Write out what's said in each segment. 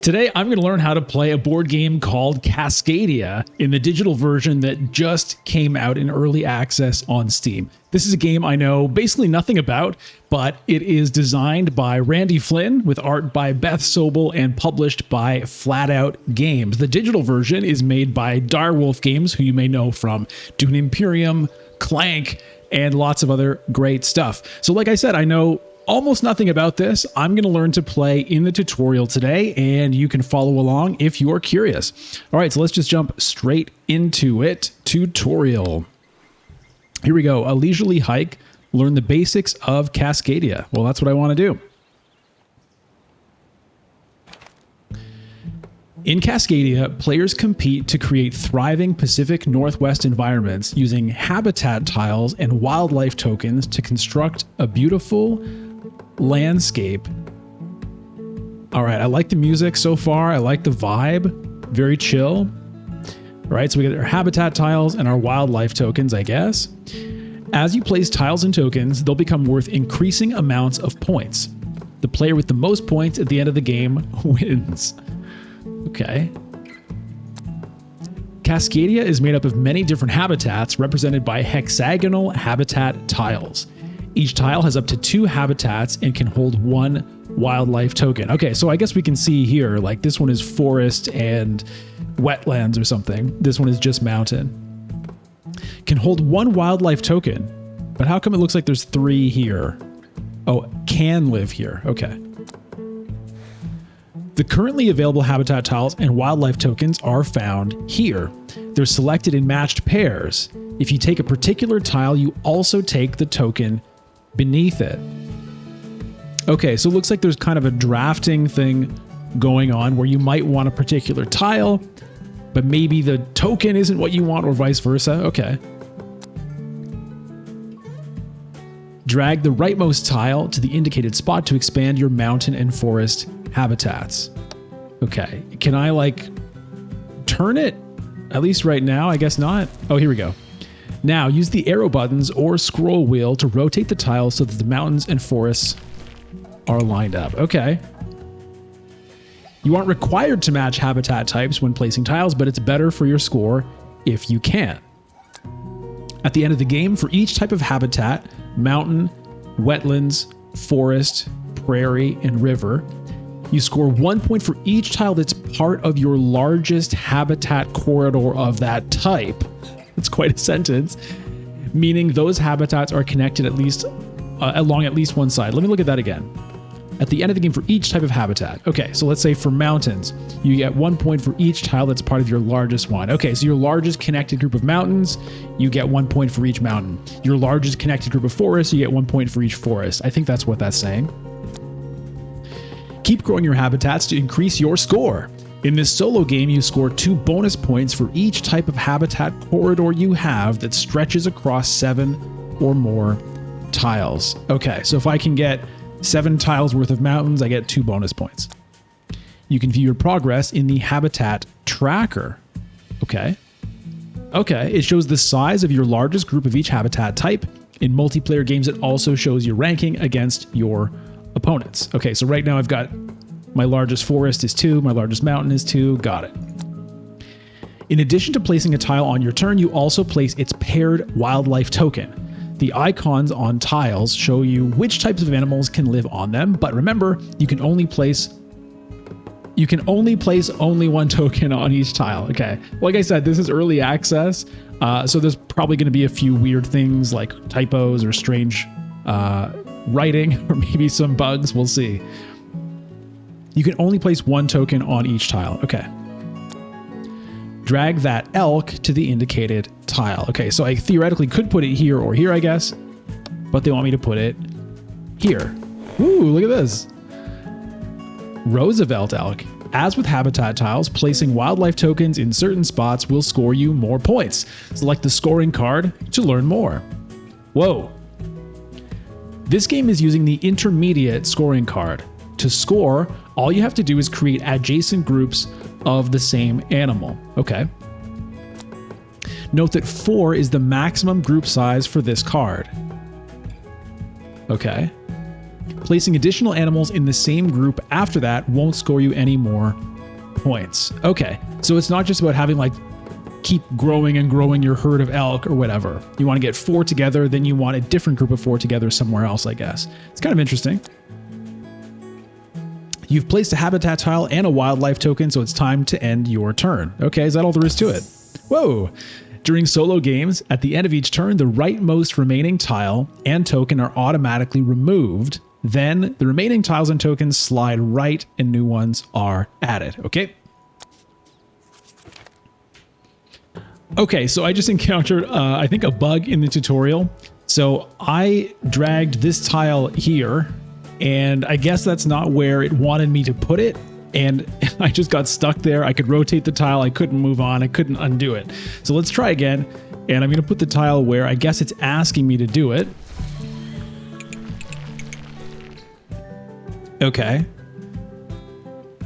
Today, I'm going to learn how to play a board game called Cascadia in the digital version that just came out in early access on Steam. This is a game I know basically nothing about, but it is designed by Randy Flynn with art by Beth Sobel and published by Flat Out Games. The digital version is made by Direwolf Games, who you may know from Dune Imperium, Clank, and lots of other great stuff. So like I said, I know almost nothing about this. I'm going to learn to play in the tutorial today, and you can follow along if you're curious. All right, so let's just jump straight into it. Tutorial. Here we go. A leisurely hike. Learn the basics of Cascadia. Well, that's what I want to do. In Cascadia, players compete to create thriving Pacific Northwest environments using habitat tiles and wildlife tokens to construct a beautiful landscape. All right, I like the music so far. I like the vibe. Very chill. All right, so we got our habitat tiles and our wildlife tokens, I guess. As you place tiles and tokens, they'll become worth increasing amounts of points. The player with the most points at the end of the game wins. Okay. Cascadia is made up of many different habitats represented by hexagonal habitat tiles. Each tile has up to 2 habitats and can hold 1 wildlife token. Okay, so I guess we can see here, like this one is forest and wetlands or something. This one is just mountain. Can hold 1 wildlife token, but how come it looks like there's 3 here? Oh, can live here. Okay. The currently available habitat tiles and wildlife tokens are found here. They're selected in matched pairs. If you take a particular tile, you also take the token beneath it. Okay, so it looks like there's kind of a drafting thing going on where you might want a particular tile, but maybe the token isn't what you want or vice versa. Okay. Drag the rightmost tile to the indicated spot to expand your mountain and forest habitats. Okay, can I like turn it? At least right now, I guess not. Oh, here we go. Now use the arrow buttons or scroll wheel to rotate the tiles so that the mountains and forests are lined up. Okay. You aren't required to match habitat types when placing tiles, but it's better for your score if you can. At the end of the game, for each type of habitat, mountain, wetlands, forest, prairie, and river, you score 1 point for each tile that's part of your largest habitat corridor of that type. That's quite a sentence, meaning those habitats are connected at least along at least one side. Let me look at that again. At the end of the game for each type of habitat. Okay, so let's say for mountains, you get 1 point for each tile that's part of your largest one. Okay, so your largest connected group of mountains, you get 1 point for each mountain. Your largest connected group of forests, you get 1 point for each forest. I think that's what that's saying. Keep growing your habitats to increase your score. In this solo game, you score 2 bonus points for each type of habitat corridor you have that stretches across 7 or more tiles. Okay, so if I can get 7 tiles worth of mountains, I get 2 bonus points. You can view your progress in the habitat tracker. Okay. Okay, it shows the size of your largest group of each habitat type. In multiplayer games, it also shows your ranking against your opponents. Okay, so right now I've got my largest forest is 2, my largest mountain is 2, got it. In addition to placing a tile on your turn, you also place its paired wildlife token. The icons on tiles show you which types of animals can live on them, but remember, you can only place only 1 token on each tile. Okay, like I said, this is early access, so there's probably going to be a few weird things like typos or strange writing, or maybe some bugs. We'll see. You can only place 1 token on each tile. Okay. Drag that elk to the indicated tile. Okay, so I theoretically could put it here or here, I guess, but they want me to put it here. Ooh, look at this. Roosevelt elk. As with habitat tiles, placing wildlife tokens in certain spots will score you more points. Select the scoring card to learn more. Whoa. This game is using the intermediate scoring card. To score, all you have to do is create adjacent groups of the same animal. Okay. Note that 4 is the maximum group size for this card. Okay. Placing additional animals in the same group after that won't score you any more points. Okay, so it's not just about having like keep growing and growing your herd of elk or whatever. You want to get 4 together, then you want a different group of 4 together somewhere else, I guess. It's kind of interesting. You've placed a habitat tile and a wildlife token, so it's time to end your turn. Okay, is that all there is to it? Whoa! During solo games, at the end of each turn, the rightmost remaining tile and token are automatically removed. Then the remaining tiles and tokens slide right and new ones are added. Okay? Okay, so I just encountered, I think, a bug in the tutorial. So I dragged this tile here, and I guess that's not where it wanted me to put it. And I just got stuck there. I could rotate the tile. I couldn't move on. I couldn't undo it. So let's try again. And I'm going to put the tile where I guess it's asking me to do it. Okay.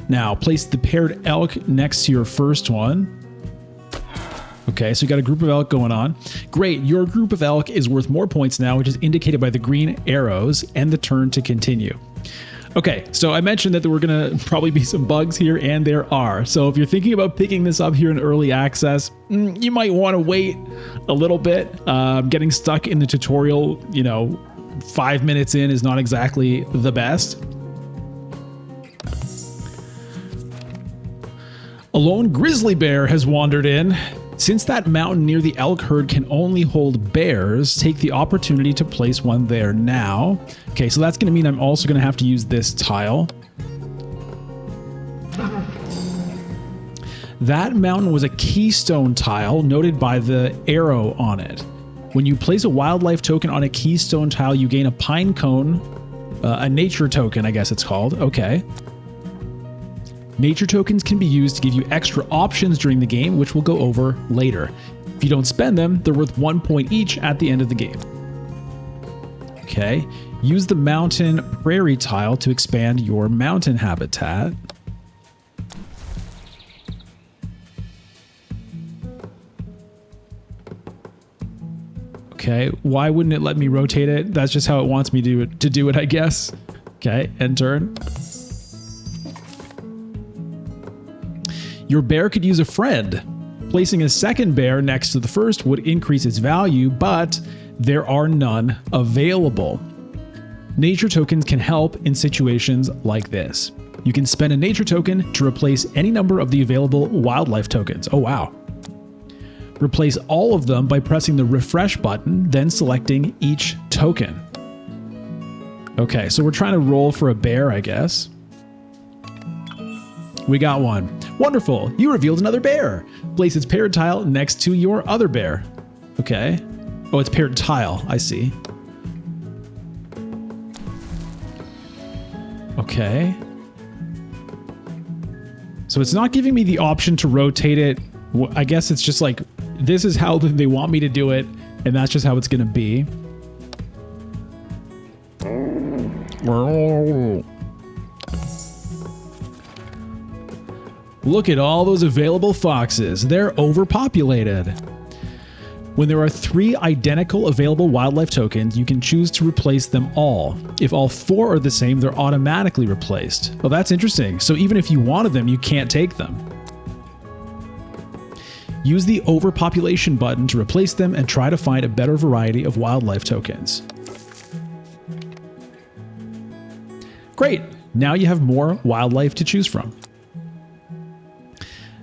Now place the paired elk next to your first one. Okay, so you got a group of elk going on. Great, your group of elk is worth more points now, which is indicated by the green arrows and the turn to continue. Okay, so I mentioned that there were going to probably be some bugs here, and there are. So if you're thinking about picking this up here in early access, you might want to wait a little bit. Getting stuck in the tutorial, 5 minutes in is not exactly the best. A lone grizzly bear has wandered in. Since that mountain near the elk herd can only hold bears, take the opportunity to place one there now. Okay, so that's going to mean I'm also going to have to use this tile. That mountain was a keystone tile noted by the arrow on it. When you place a wildlife token on a keystone tile, you gain a pine cone, a nature token, I guess it's called. Okay. Nature tokens can be used to give you extra options during the game, which we'll go over later. If you don't spend them, they're worth 1 point each at the end of the game. Okay, use the mountain prairie tile to expand your mountain habitat. Okay, why wouldn't it let me rotate it? That's just how it wants me to do it, I guess. Okay, end turn. Your bear could use a friend. Placing a second bear next to the first would increase its value, but there are none available. Nature tokens can help in situations like this. You can spend a nature token to replace any number of the available wildlife tokens. Oh, wow. Replace all of them by pressing the refresh button, then selecting each token. Okay, so we're trying to roll for a bear, I guess. We got one. Wonderful, you revealed another bear. Place its paired tile next to your other bear. Okay. Oh, it's paired tile, I see. Okay. So it's not giving me the option to rotate it. I guess it's just like, this is how they want me to do it, and that's just how it's gonna be. Look at all those available foxes. They're overpopulated. When there are 3 identical available wildlife tokens, you can choose to replace them all. If all 4 are the same, they're automatically replaced. Well, that's interesting. So even if you wanted them, you can't take them. Use the overpopulation button to replace them and try to find a better variety of wildlife tokens. Great. Now you have more wildlife to choose from.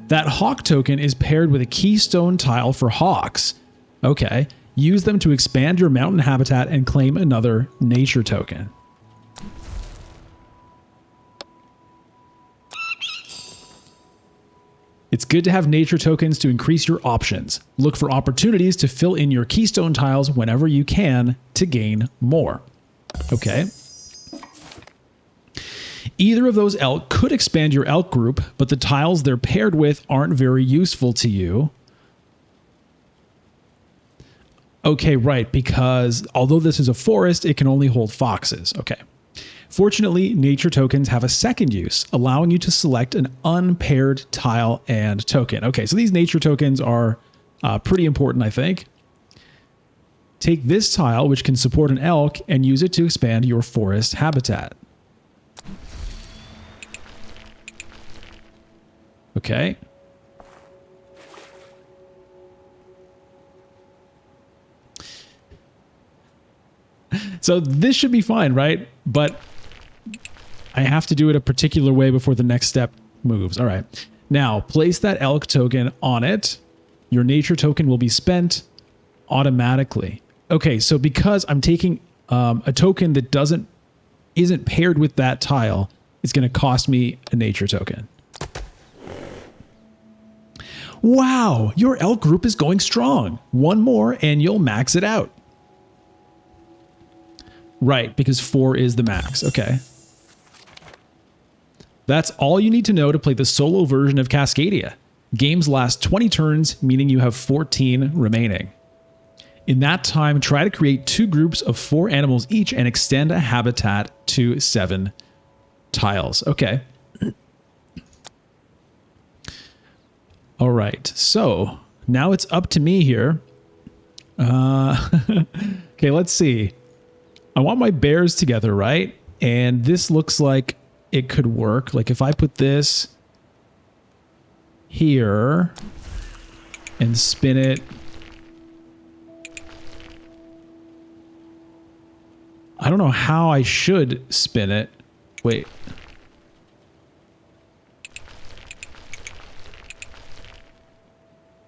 That hawk token is paired with a keystone tile for hawks. Okay, use them to expand your mountain habitat and claim another nature token. It's good to have nature tokens to increase your options. Look for opportunities to fill in your keystone tiles whenever you can to gain more. Okay. Either of those elk could expand your elk group, but the tiles they're paired with aren't very useful to you. Okay, right, because although this is a forest, it can only hold foxes. Okay. Fortunately, nature tokens have a second use, allowing you to select an unpaired tile and token. Okay, so these nature tokens are pretty important, I think. Take this tile, which can support an elk, and use it to expand your forest habitat. Okay. So this should be fine, right? But I have to do it a particular way before the next step moves. All right. Now, place that elk token on it. Your nature token will be spent automatically. Okay, so because I'm taking a token that isn't paired with that tile, it's going to cost me a nature token. Wow, your elk group is going strong. One more and you'll max it out. Right, because 4 is the max. Okay. That's all you need to know to play the solo version of Cascadia. Games last 20 turns, meaning you have 14 remaining. In that time, try to create 2 groups of 4 animals each and extend a habitat to 7 tiles. Okay. All right, so now it's up to me here. Okay, let's see. I want my bears together, right? And this looks like it could work. Like if I put this here and spin it. I don't know how I should spin it. Wait.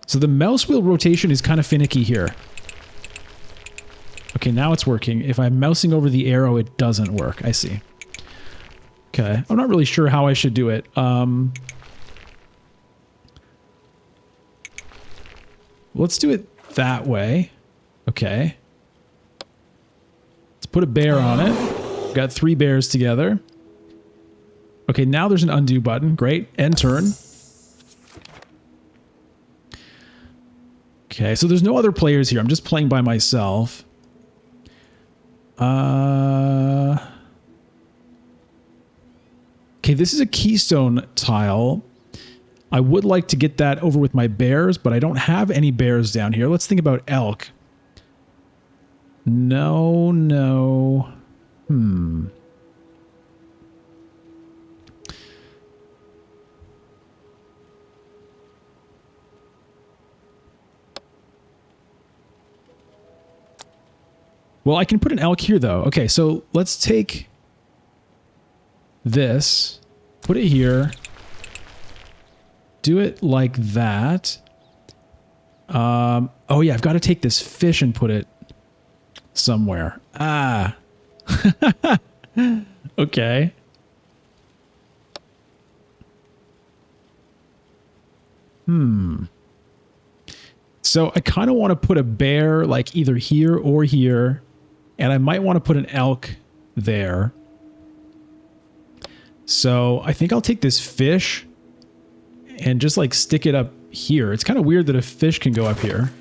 So the mouse wheel rotation is kind of finicky here. Okay, now it's working. If I'm mousing over the arrow, it doesn't work. I see. Okay, I'm not really sure how I should do it. Let's do it that way. Okay. Let's put a bear on it. Got 3 bears together. Okay, now there's an undo button. Great. End turn. Okay, so there's no other players here. I'm just playing by myself. Okay, this is a keystone tile. I would like to get that over with my bears, but I don't have any bears down here. Let's think about elk. No, no. Well, I can put an elk here, though. Okay, so let's take this, put it here, do it like that. Oh, yeah, I've got to take this fish and put it somewhere. Ah. Okay. So I kind of want to put a bear like either here or here. And I might want to put an elk there. So I think I'll take this fish and just like stick it up here. It's kind of weird that a fish can go up here.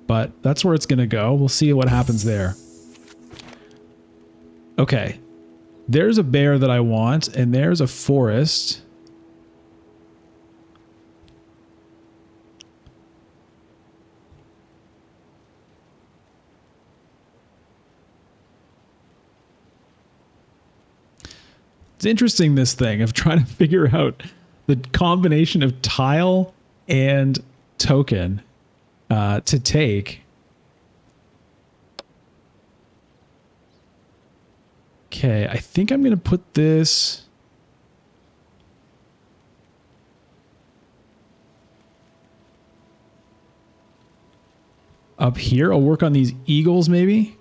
But that's where it's going to go. We'll see what happens there. Okay. There's a bear that I want, and there's a forest. It's interesting, this thing of trying to figure out the combination of tile and token to take. Okay, I think I'm going to put this up here. I'll work on these eagles maybe.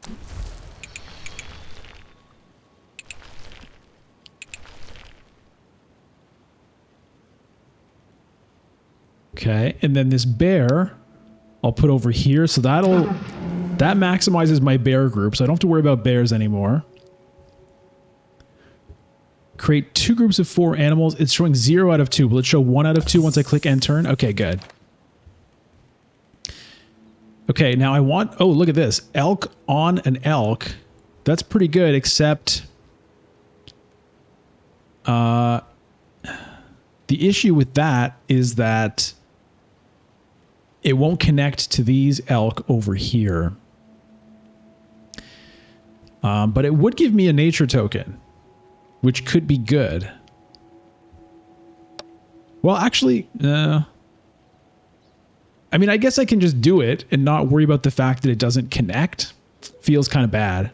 Okay, and then this bear I'll put over here, so that maximizes my bear group, so I don't have to worry about bears anymore. Create 2 groups of 4 animals. It's showing 0 out of 2. Will it show 1 out of 2 once I click end turn? Okay, good. Okay, now I want... Oh, look at this. Elk on an elk. That's pretty good, except... the issue with that is that it won't connect to these elk over here. But it would give me a nature token, which could be good. Well, actually, I mean, I guess I can just do it and not worry about the fact that it doesn't connect. Feels kind of bad.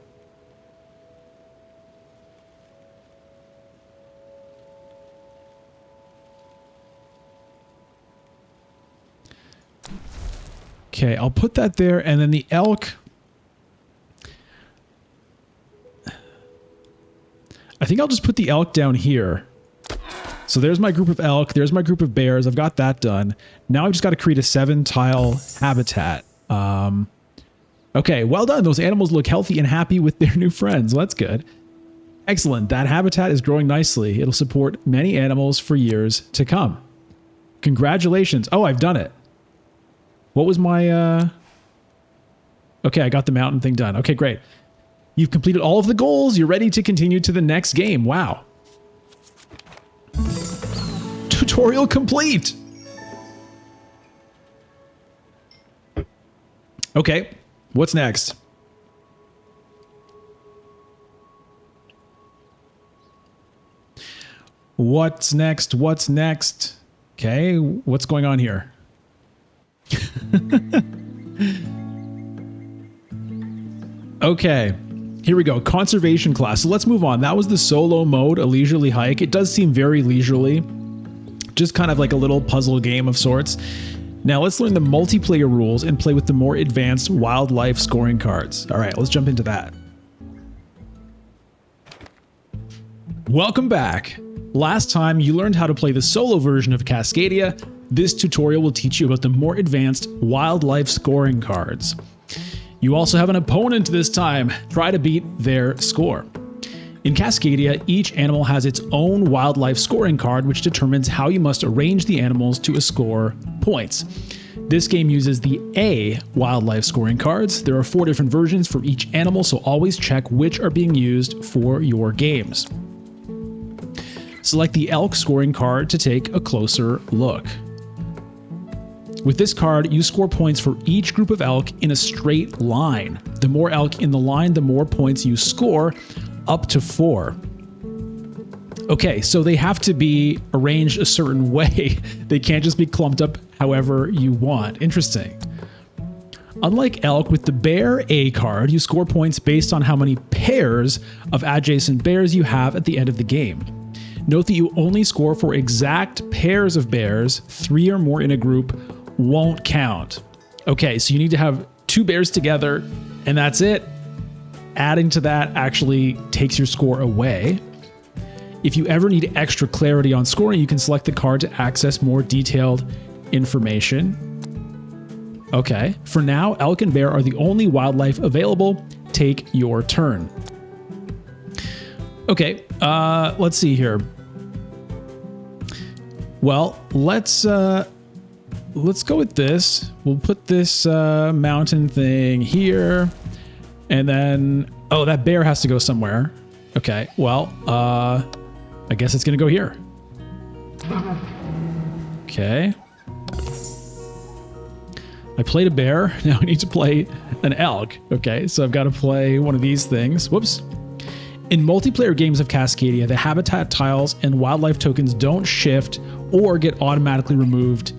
Okay, I'll put that there, and then the elk. I think I'll just put the elk down here. So there's my group of elk, there's my group of bears, I've got that done. Now I've just got to create a 7-tile habitat. Okay, well done. Those animals look healthy and happy with their new friends. Well, that's good. Excellent. That habitat is growing nicely. It'll support many animals for years to come. Congratulations. Oh, I've done it. What was my... Okay, I got the mountain thing done. Okay, great. You've completed all of the goals. You're ready to continue to the next game. Wow. Tutorial complete. Okay, what's next? What's next? What's next? Okay, what's going on here? Okay, here we go. Conservation class. So let's move on. That was the solo mode, a leisurely hike. It does seem very leisurely. Just kind of like a little puzzle game of sorts. Now let's learn the multiplayer rules and play with the more advanced wildlife scoring cards. All right, let's jump into that. Welcome back. Last time you learned how to play the solo version of Cascadia. This tutorial will teach you about the more advanced wildlife scoring cards. You also have an opponent this time. Try to beat their score. In Cascadia, each animal has its own wildlife scoring card, which determines how you must arrange the animals to score points. This game uses the A wildlife scoring cards. There are 4 different versions for each animal, so always check which are being used for your games. Select the elk scoring card to take a closer look. With this card, you score points for each group of elk in a straight line. The more elk in the line, the more points you score, up to 4. Okay, so they have to be arranged a certain way. They can't just be clumped up however you want. Interesting. Unlike elk, with the bear A card, you score points based on how many pairs of adjacent bears you have at the end of the game. Note that you only score for exact pairs of bears. 3 or more in a group won't count. Okay, so you need to have 2 bears together, and that's it. Adding to that actually takes your score away. If you ever need extra clarity on scoring, you can select the card to access more detailed information. Okay, for now, elk and bear are the only wildlife available. Take your turn. Okay, let's see here. Well, let's go with this. We'll put this mountain thing here, and then that bear has to go somewhere. Okay, well, I guess it's gonna go here. Okay. I played a bear. Now I need to play an elk. Okay, so I've got to play one of these things. Whoops. In multiplayer games of Cascadia, the habitat tiles and wildlife tokens don't shift or get automatically removed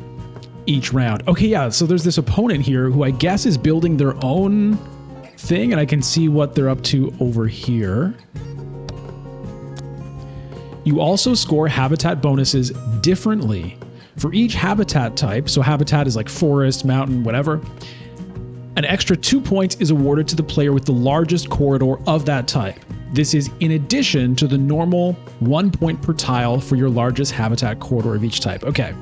each round. Okay, yeah, so there's this opponent here who I guess is building their own thing, and I can see what they're up to over here. You also score habitat bonuses differently. For each habitat type, so habitat is like forest, mountain, whatever, an extra 2 points is awarded to the player with the largest corridor of that type. This is in addition to the normal 1 point per tile for your largest habitat corridor of each type. Okay,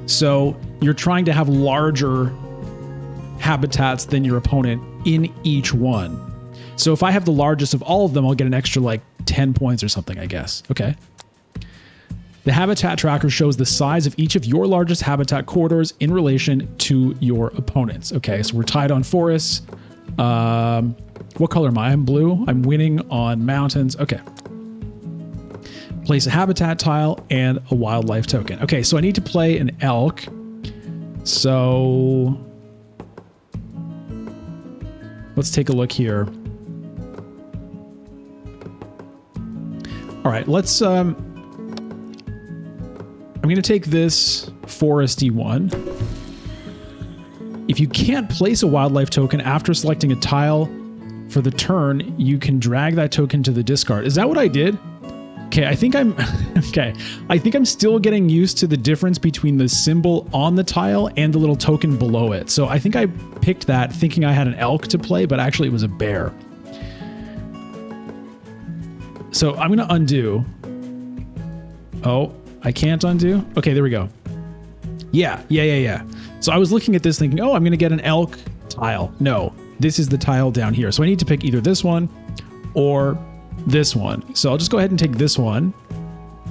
so you're trying to have larger habitats than your opponent in each one. So if I have the largest of all of them, I'll get an extra like 10 points or something, I guess. Okay. The habitat tracker shows the size of each of your largest habitat corridors in relation to your opponents. Okay, so we're tied on forests. What color am I? I'm blue. I'm winning on mountains. Okay. Place a habitat tile and a wildlife token. Okay, so I need to play an elk. So let's take a look here. All right, let's I'm going to take this foresty one. If you can't place a wildlife token after selecting a tile for the turn, you can drag that token to the discard. Is that what I did? Okay, I think I'm okay. I think I'm still getting used to the difference between the symbol on the tile and the little token below it. So I think I picked that thinking I had an elk to play, but actually it was a bear. So I'm going to undo. Oh, I can't undo? Okay, there we go. Yeah. So I was looking at this thinking, oh, I'm going to get an elk tile. No, this is the tile down here. So I need to pick either this one or this one. So I'll just go ahead and take this one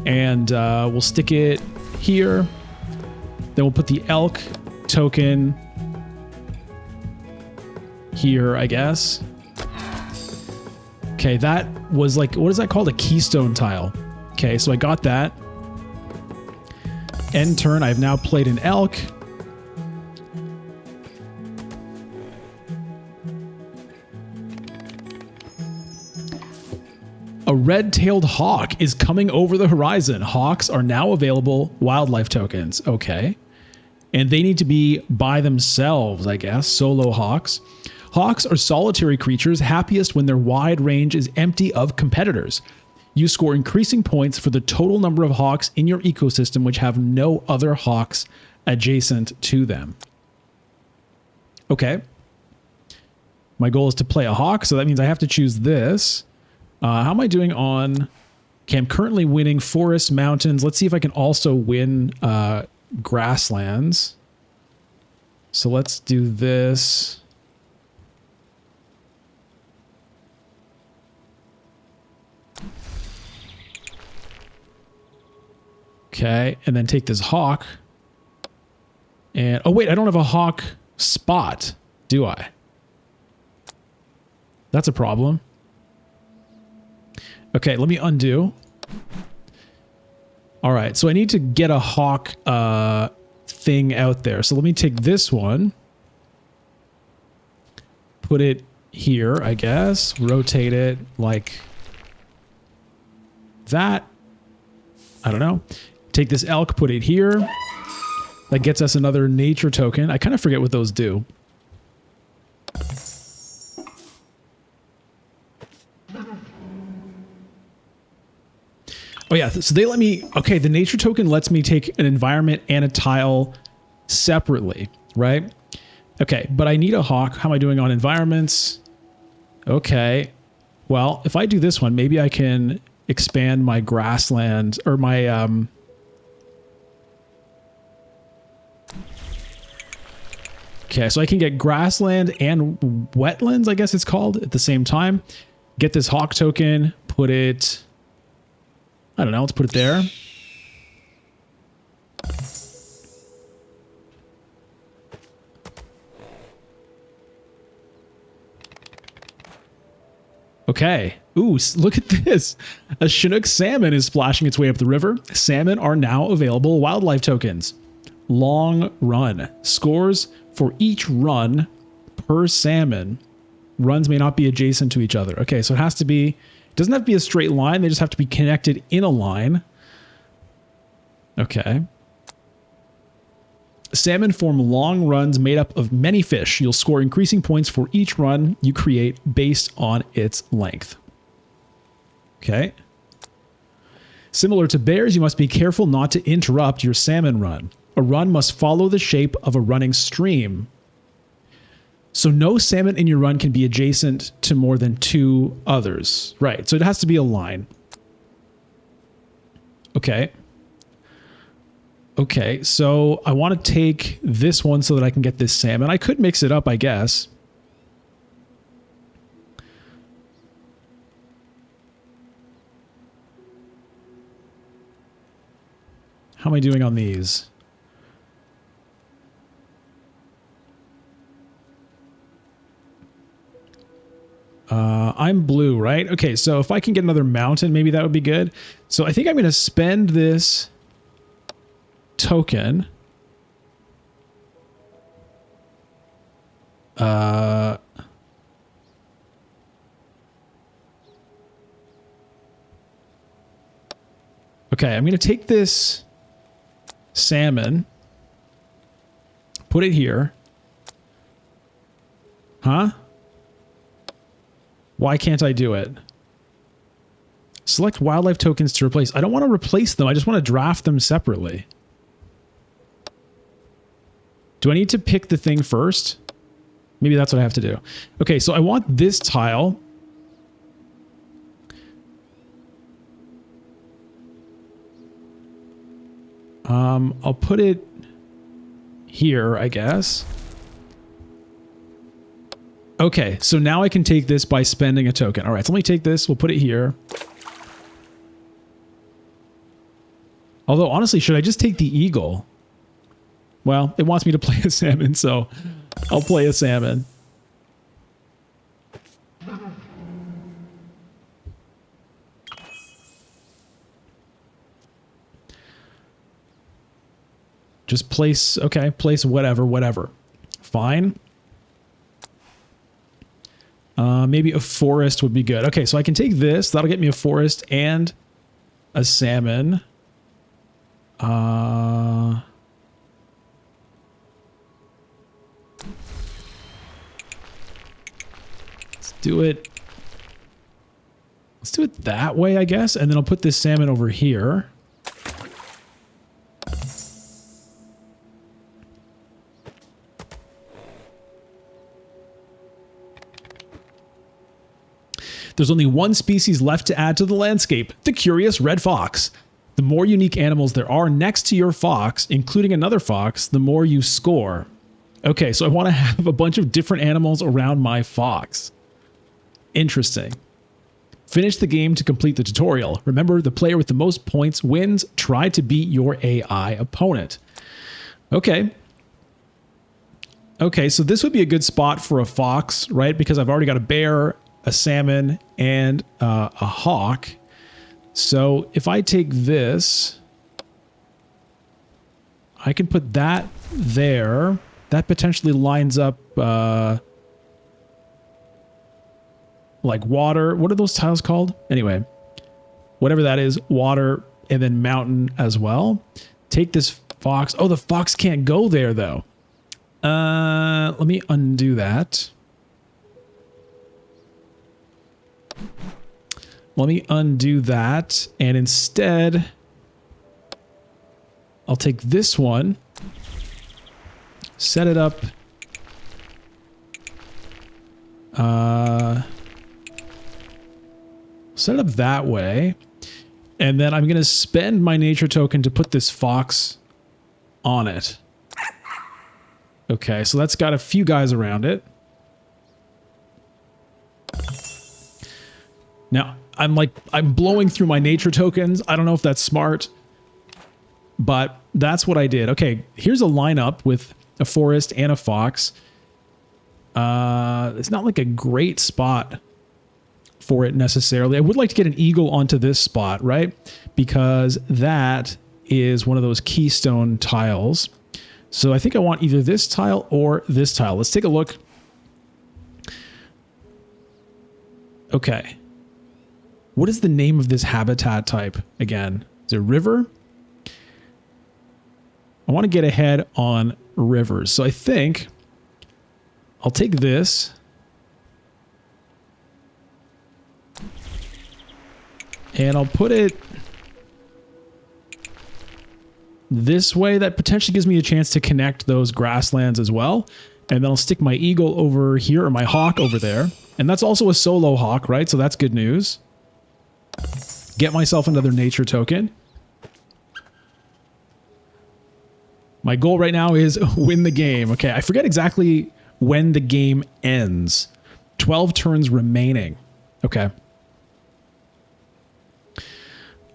and we'll stick it here. Then we'll put the elk token here, I guess. Okay, that was like, what is that called? A keystone tile. Okay, so I got that. End turn, I've now played an elk. A red-tailed hawk is coming over the horizon. Hawks are now available wildlife tokens. Okay. And they need to be by themselves, I guess. Solo hawks. Hawks are solitary creatures, happiest when their wide range is empty of competitors. You score increasing points for the total number of hawks in your ecosystem which have no other hawks adjacent to them. Okay. My goal is to play a hawk, so that means I have to choose this. How am I doing on... Okay, I'm currently winning forests, mountains. Let's see if I can also win grasslands. So let's do this. Okay, and then take this hawk. And, oh wait, I don't have a hawk spot, do I? That's a problem. Okay, let me undo. All right, so I need to get a hawk thing out there. So let me take this one. Put it here, I guess. Rotate it like that. I don't know. Take this elk, put it here. That gets us another nature token. I kind of forget what those do. Oh yeah, so they let me, okay, the nature token lets me take an environment and a tile separately, right? Okay, but I need a hawk. How am I doing on environments? Okay, well, if I do this one, maybe I can expand my grassland, or my, okay, so I can get grassland and wetlands, I guess it's called, at the same time. Get this hawk token, put it... I don't know, let's put it there. Okay. Ooh, look at this. A Chinook salmon is splashing its way up the river. Salmon are now available wildlife tokens. Long run. Scores for each run per salmon. Runs may not be adjacent to each other. Okay, so it has to be... It doesn't have to be a straight line. They just have to be connected in a line. Okay. Salmon form long runs made up of many fish. You'll score increasing points for each run you create based on its length. Okay. Similar to bears, you must be careful not to interrupt your salmon run. A run must follow the shape of a running stream. So no salmon in your run can be adjacent to more than 2 others. Right, so it has to be a line. Okay. Okay, so I want to take this one so that I can get this salmon. I could mix it up, I guess. How am I doing on these? I'm blue, right? Okay, so if I can get another mountain, maybe that would be good. So I think I'm going to spend this token. Okay, I'm going to take this salmon. Put it here. Huh? Why can't I do it? Select wildlife tokens to replace. I don't want to replace them. I just want to draft them separately. Do I need to pick the thing first? Maybe that's what I have to do. Okay, so I want this tile. I'll put it here, I guess. Okay, so now I can take this by spending a token. All right, so let me take this. We'll put it here. Although, honestly, should I just take the eagle? Well, it wants me to play a salmon, so I'll play a salmon. Just place, okay, place whatever. Fine. Maybe a forest would be good. Okay, so I can take this. That'll get me a forest and a salmon. Let's do it. Let's do it that way, I guess. And then I'll put this salmon over here. There's only one species left to add to the landscape, the curious red fox. The more unique animals there are next to your fox, including another fox, the more you score. Okay, so I want to have a bunch of different animals around my fox. Interesting. Finish the game to complete the tutorial. Remember, the player with the most points wins. Try to beat your AI opponent. Okay. Okay, so this would be a good spot for a fox, right? Because I've already got a bear, a salmon, and a hawk. So if I take this, I can put that there. That potentially lines up like water. What are those tiles called? Anyway, whatever that is, water, and then mountain as well. Take this fox. Oh, the fox can't go there though. Let me undo that. Let me undo that, and instead, I'll take this one, set it up, set it up that way, and then I'm going to spend my nature token to put this fox on it. Okay, so that's got a few guys around it. Now, I'm blowing through my nature tokens. I don't know if that's smart, but that's what I did. Okay, here's a lineup with a forest and a fox. It's not like a great spot for it necessarily. I would like to get an eagle onto this spot, right? Because that is one of those keystone tiles. So I think I want either this tile or this tile. Let's take a look. Okay. What is the name of this habitat type again? Is it river? I want to get ahead on rivers. So I think I'll take this and I'll put it this way. That potentially gives me a chance to connect those grasslands as well. And then I'll stick my eagle over here, or my hawk over there. And that's also a solo hawk, right? So that's good news. Get myself another nature token. My goal right now is win the game. Okay, I forget exactly when the game ends. 12 turns remaining. Okay.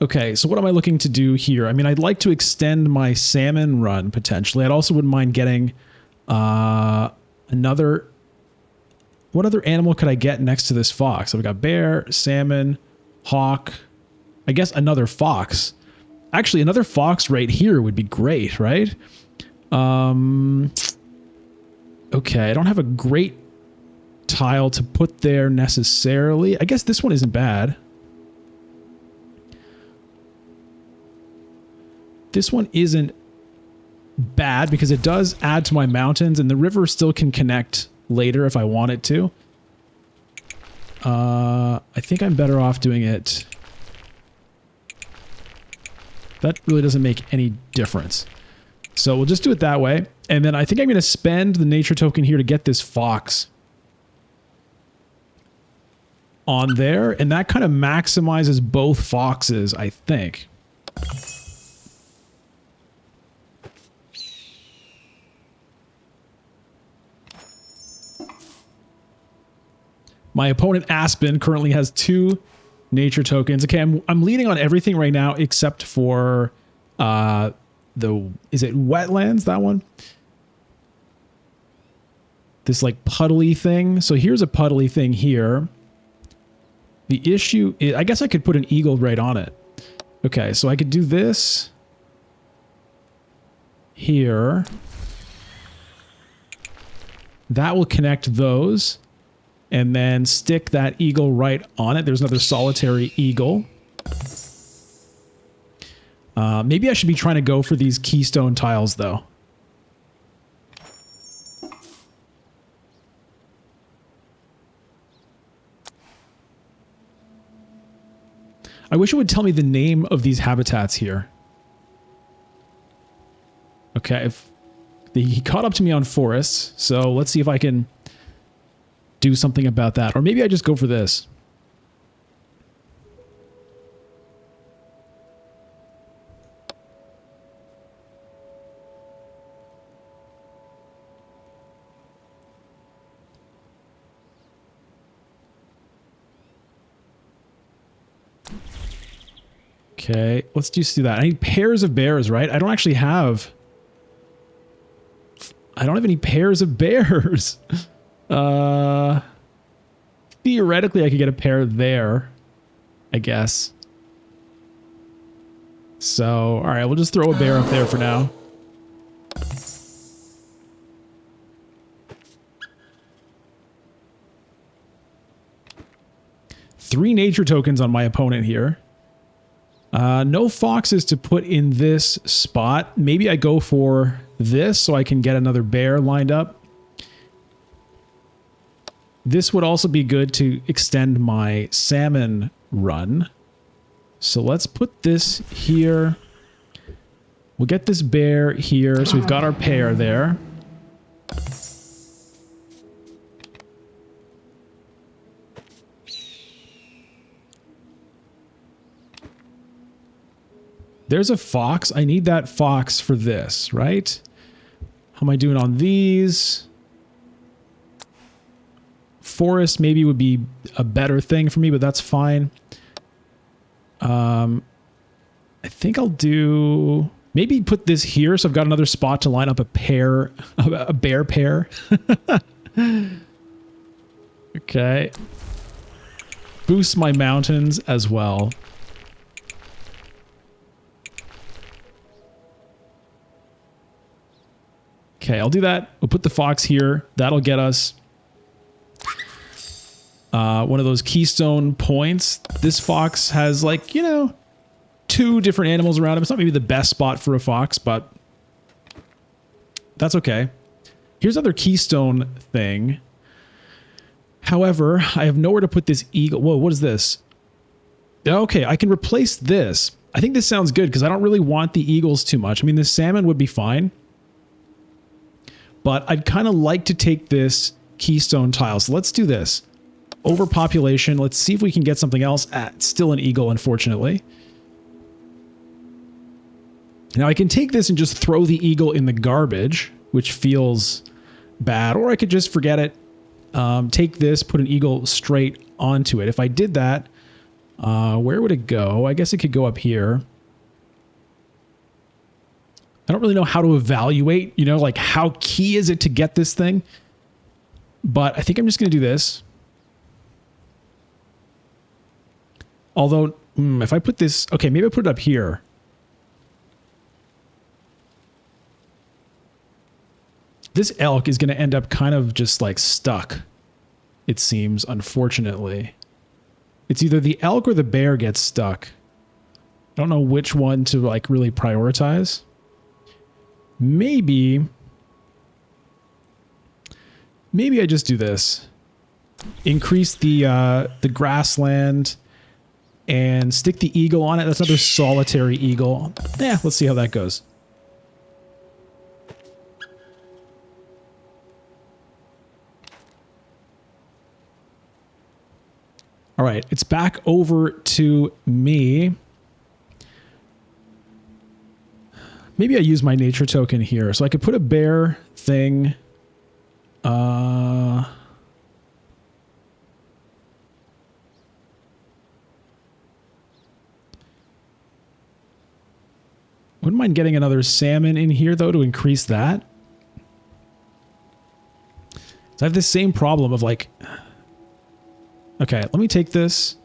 Okay, so what am I looking to do here? I mean, I'd like to extend my salmon run, potentially. I'd also wouldn't mind getting another... What other animal could I get next to this fox? So we've got bear, salmon, hawk. I guess another fox. Actually, another fox right here would be great, right? Okay, I don't have a great tile to put there necessarily. I guess this one isn't bad. This one isn't bad because it does add to my mountains, and the river still can connect later if I want it to. I think I'm better off doing it. That really doesn't make any difference. So we'll just do it that way. And then I think I'm going to spend the nature token here to get this fox on there. And that kind of maximizes both foxes, I think. My opponent, Aspen, currently has 2 nature tokens. Okay, I'm leading on everything right now except for is it wetlands, that one? This like puddly thing. So here's a puddly thing here. The issue is, I guess I could put an eagle right on it. Okay, so I could do this here. That will connect those. And then stick that eagle right on it. There's another solitary eagle. Maybe I should be trying to go for these keystone tiles, though. I wish it would tell me the name of these habitats here. Okay, he caught up to me on forests, so let's see if I can do something about that. Or maybe I just go for this. Okay, let's just do that. I need pairs of bears, right? I don't actually have... I don't have any pairs of bears. Theoretically, I could get a pair there, I guess. So, all right, we'll just throw a bear up there for now. Three nature tokens on my opponent here. No foxes to put in this spot. Maybe I go for this so I can get another bear lined up. This would also be good to extend my salmon run. So let's put this here. We'll get this bear here. So we've got our pair there. There's a fox. I need that fox for this, right? How am I doing on these? Forest maybe would be a better thing for me, but that's fine. I think I'll do... Maybe put this here so I've got another spot to line up a pair, a bear pair. Okay. Boost my mountains as well. Okay, I'll do that. We'll put the fox here. That'll get us one of those keystone points. This fox has, like, you know, 2 different animals around him. It's not maybe the best spot for a fox, but that's okay. Here's another keystone thing. However, I have nowhere to put this eagle. Whoa, what is this? Okay, I can replace this. I think this sounds good because I don't really want the eagles too much. I mean, the salmon would be fine. But I'd kind of like to take this keystone tile. So let's do this. Overpopulation. Let's see if we can get something else. Still an eagle, unfortunately. Now I can take this and just throw the eagle in the garbage, which feels bad. Or I could just forget it. Take this, put an eagle straight onto it. If I did that, where would it go? I guess it could go up here. I don't really know how to evaluate, you know, like how key is it to get this thing? But I think I'm just going to do this. Although, if I put this... Okay, maybe I put it up here. This elk is going to end up kind of just like stuck, it seems, unfortunately. It's either the elk or the bear gets stuck. I don't know which one to like really prioritize. maybe I just do this. Increase the grassland and stick the eagle on it. That's another solitary eagle. Yeah, let's see how that goes. All right, it's back over to me. Maybe I use my nature token here. So I could put a bear thing. Wouldn't mind getting another salmon in here, though, to increase that. So I have this same problem of like... Okay, let me take this.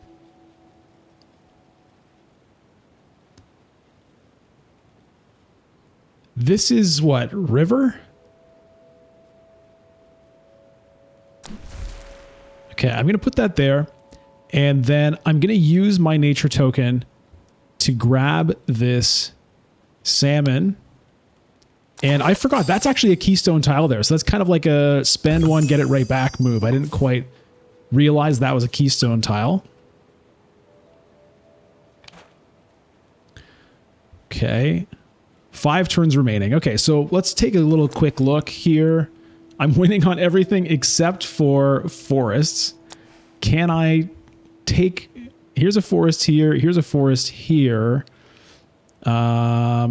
This is what? River? Okay, I'm going to put that there. And then I'm going to use my nature token to grab this salmon. And I forgot, that's actually a keystone tile there. So that's kind of like a spend one, get it right back move. I didn't quite realize that was a keystone tile. Okay. 5 turns remaining. Okay, so let's take a little quick look here. I'm winning on everything except for forests. Can I take... Here's a forest here. Here's a forest here. I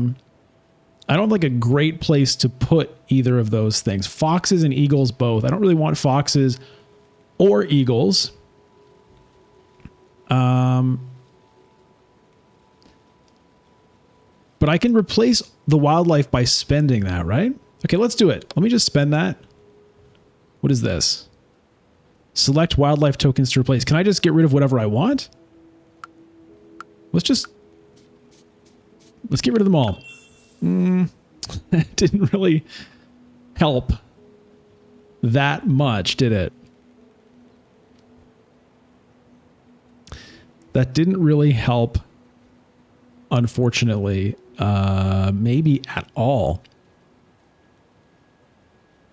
don't have like a great place to put either of those things. Foxes and eagles both. I don't really want foxes or eagles. But I can replace the wildlife by spending that, right? Okay, let's do it. Let me just spend that. What is this? Select wildlife tokens to replace. Can I just get rid of whatever I want? Let's get rid of them all. That didn't really help that much, did it? That didn't really help, unfortunately, maybe at all.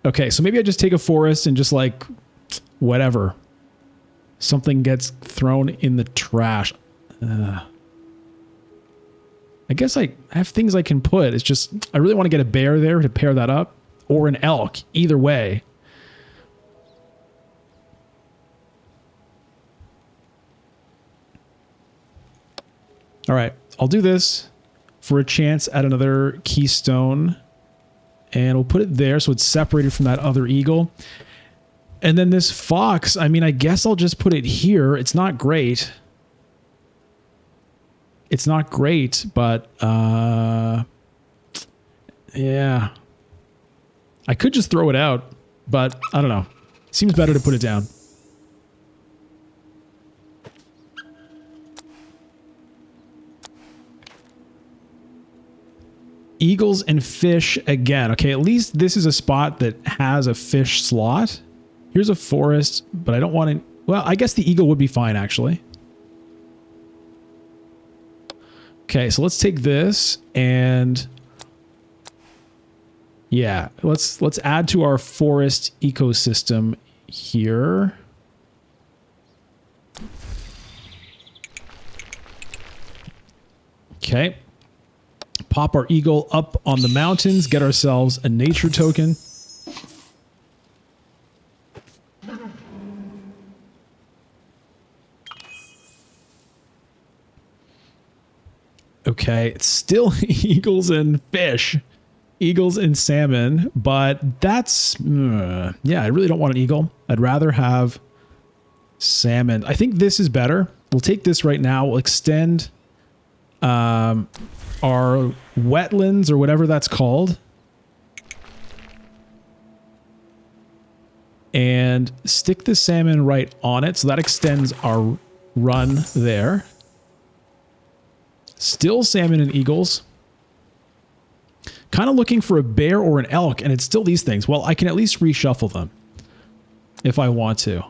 Okay, so maybe I just take a forest and just like, whatever. Something gets thrown in the trash. I guess I have things I can put. It's just, I really want to get a bear there to pair that up. Or an elk. Either way. All right, I'll do this for a chance at another keystone. And we'll put it there so it's separated from that other eagle. And then this fox, I mean, I guess I'll just put it here. It's not great. It's not great, but yeah. I could just throw it out, but I don't know. Seems better to put it down. Eagles and fish again. Okay, at least this is a spot that has a fish slot. Here's a forest, but I don't want to... Well, I guess the eagle would be fine, actually. Okay, so let's take this and... Yeah, let's add to our forest ecosystem here. Okay. Pop our eagle up on the mountains, get ourselves a nature token. Okay, it's still eagles and fish. Eagles and salmon, but that's... yeah, I really don't want an eagle. I'd rather have salmon. I think this is better. We'll take this right now. We'll extend our wetlands or whatever that's called. And stick the salmon right on it. So that extends our run there. Still salmon and eagles. Kind of looking for a bear or an elk, and it's still these things. Well, I can at least reshuffle them if I want to.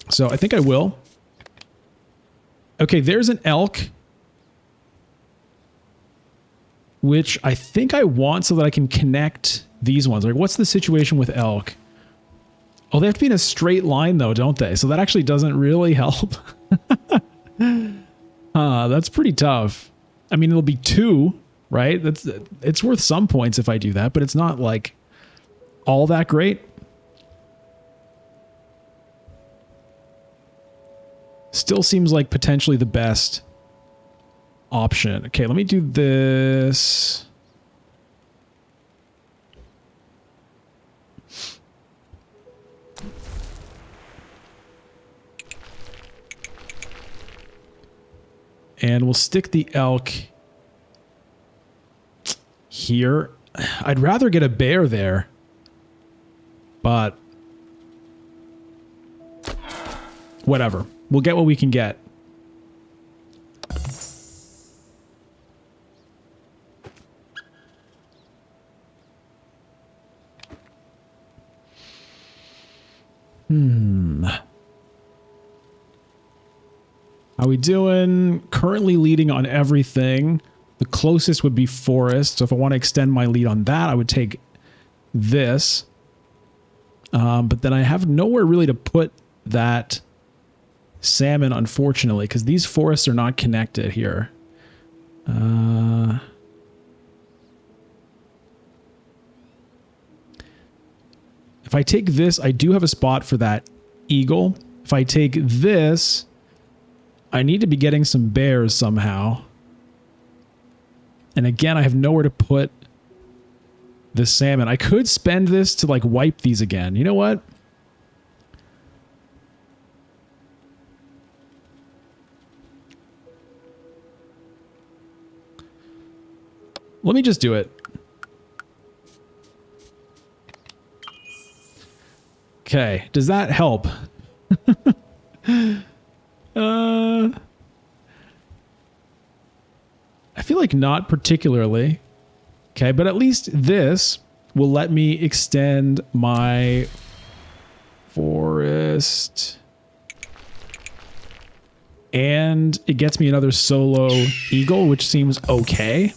So I think I will. Okay, there's an elk. which I think I want so that I can connect these ones. Like, what's the situation with elk? Oh, they have to be in a straight line though, don't they? So that actually doesn't really help. That's pretty tough. I mean, it'll be 2, right? It's worth some points if I do that, but it's not like all that great. Still seems like potentially the best option. Okay, let me do this. And we'll stick the elk here. I'd rather get a bear there, but whatever. We'll get what we can get. How we doing? Currently leading on everything. The closest would be forest. So if I want to extend my lead on that, I would take this. But then I have nowhere really to put that salmon, unfortunately, because these forests are not connected here. If I take this, I do have a spot for that eagle. If I take this, I need to be getting some bears somehow. And again, I have nowhere to put the salmon. I could spend this to like wipe these again. You know what? Let me just do it. Okay, does that help? I feel like not particularly. Okay, but at least this will let me extend my forest. And it gets me another solo eagle, which seems okay.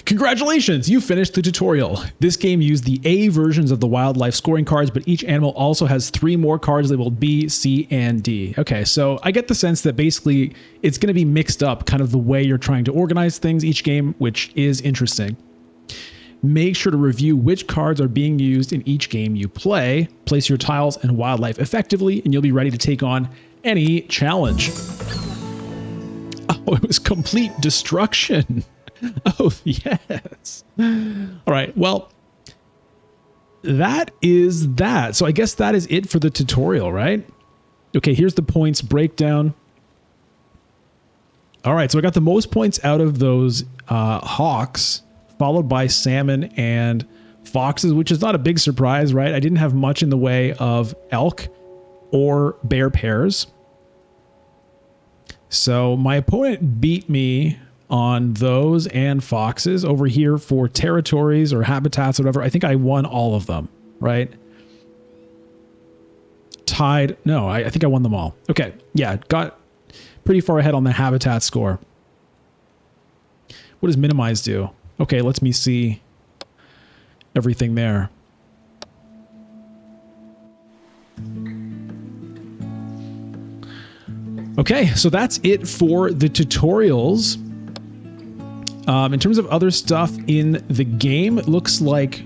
Congratulations, you finished the tutorial. This game used the A versions of the wildlife scoring cards, but each animal also has 3 more cards labeled B, C, and D. Okay, so I get the sense that basically it's going to be mixed up, kind of the way you're trying to organize things each game, which is interesting. Make sure to review which cards are being used in each game you play. Place your tiles and wildlife effectively, and you'll be ready to take on any challenge. Oh, it was complete destruction. Oh, yes. All right. Well, that is that. So I guess that is it for the tutorial, right? Okay, here's the points breakdown. All right. So I got the most points out of those hawks, followed by salmon and foxes, which is not a big surprise, right? I didn't have much in the way of elk or bear pairs. So my opponent beat me on those and foxes. Over here for territories or habitats or whatever, I think I won all of them, right? Tied. No, I think I won them all. Okay. Yeah, got pretty far ahead on the habitat score. What does minimize do? Okay, let me see everything there. Okay, so that's it for the tutorials. In terms of other stuff in the game, it looks like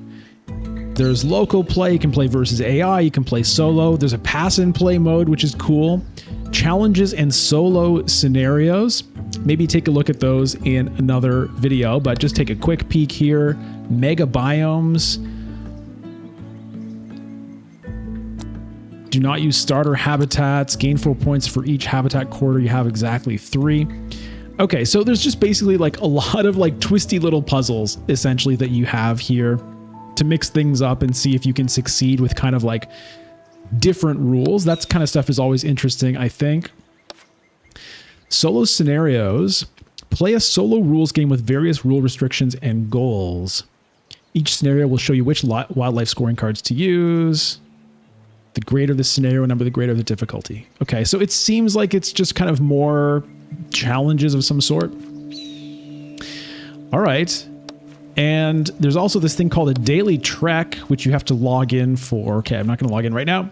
there's local play. You can play versus AI. You can play solo. There's a pass and play mode, which is cool. Challenges and solo scenarios. Maybe take a look at those in another video, but just take a quick peek here. Mega biomes. Do not use starter habitats. Gain 4 points for each habitat quarter. You have exactly 3. Okay, so there's just basically like a lot of like twisty little puzzles essentially that you have here to mix things up and see if you can succeed with kind of like different rules. That kind of stuff is always interesting, I think. Solo scenarios. Play a solo rules game with various rule restrictions and goals. Each scenario will show you which wildlife scoring cards to use. The greater the scenario number, the greater the difficulty. Okay, so it seems like it's just kind of more challenges of some sort. All right. And there's also this thing called a daily trek, which you have to log in for. Okay, I'm not going to log in right now.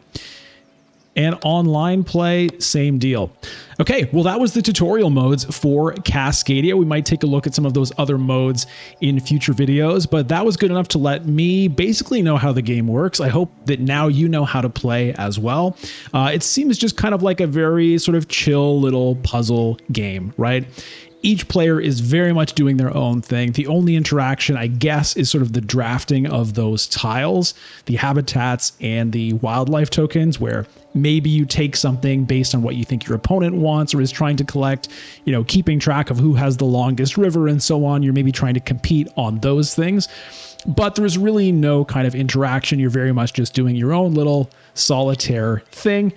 And online play, same deal. Okay, well, that was the tutorial modes for Cascadia. We might take a look at some of those other modes in future videos, but that was good enough to let me basically know how the game works. I hope that now you know how to play as well. It seems just kind of like a very sort of chill little puzzle game, right? Each player is very much doing their own thing. The only interaction, I guess, is sort of the drafting of those tiles, the habitats, and the wildlife tokens, where maybe you take something based on what you think your opponent wants or is trying to collect, you know, keeping track of who has the longest river and so on. You're maybe trying to compete on those things. But there's really no kind of interaction. You're very much just doing your own little solitaire thing,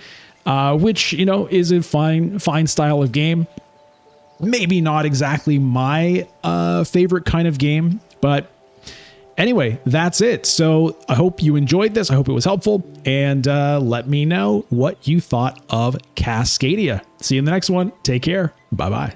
which, you know, is a fine style of game. Maybe not exactly my favorite kind of game, but anyway, that's it. So I hope you enjoyed this. I hope it was helpful, and let me know what you thought of Cascadia. See you in the next one. Take care. Bye-bye.